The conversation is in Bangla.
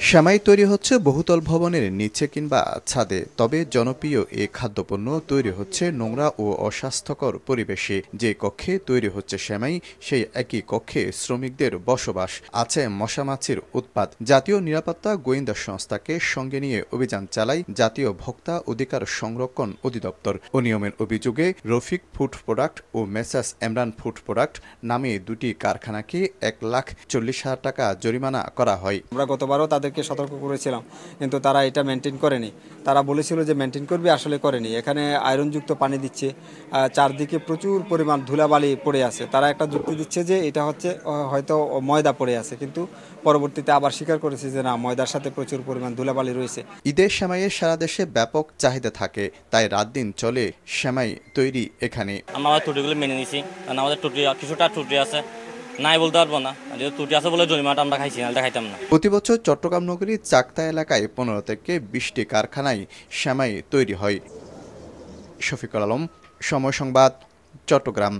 সেমাই তৈরি হচ্ছে বহুতল ভবনের নিচে কিংবা ছাদে। তবে জনপ্রিয় এই খাদ্যপণ্য তৈরি হচ্ছে নোংরা ও অস্বাস্থ্যকর পরিবেশে। যে কক্ষে তৈরি হচ্ছে সেমাই, সেই একই কক্ষে শ্রমিকদের বসবাস, আছে মশামাছির উৎপাত। জাতীয় নিরাপত্তা গোয়েন্দা সংস্থাকে সঙ্গে নিয়ে অভিযান চালায় জাতীয় ভোক্তা অধিকার সংরক্ষণ অধিদপ্তর। অনিয়মের অভিযোগে রফিক ফুড প্রোডাক্ট ও মেসার্স এমরান ফুড প্রোডাক্ট নামে দুটি কারখানাকে 1,40,000 টাকা জরিমানা করা হয়। আমরা গতবারও তাদেরকে সতর্ক করেছিলাম, কিন্তু তারা এটা মেনটেন করেনি। তারা বলেছিল যে মেনটেন করবে, আসলে করেনি। এখানে আয়রনযুক্ত পানি দিচ্ছে, চারদিকে প্রচুর পরিমাণ ধুলাবালি পড়ে আছে। তারা একটা যুক্তি দিচ্ছে যে এটা হচ্ছে হয়তো ময়দা পড়ে আছে, কিন্তু পরবর্তীতে আবার স্বীকার করেছে যে না, ময়দার সাথে প্রচুর পরিমাণ ধুলাবালি রয়েছে। ঈদের সেমাইয়ের সারা দেশে ব্যাপক চাহিদা থাকে, তাই রাত দিন চলে সেমাই তৈরি এখানে। আমরা ত্রুটিগুলো মেনে নিছি, কারণ আমাদের কিছুটা ত্রুটি আছে, নাই বলতে পারবো না। যেহেতু ত্রুটি আছে বলে জরিমানাটা আমরা খাইছি, নাহলে খাইতাম না। প্রতি বছর চট্টগ্রাম নগরীর চাকদা এলাকায় 15 থেকে 20টি কারখানায় সেমাই তৈরি হয়। শফিকুল আলম, সময় সংবাদ, চট্টগ্রাম।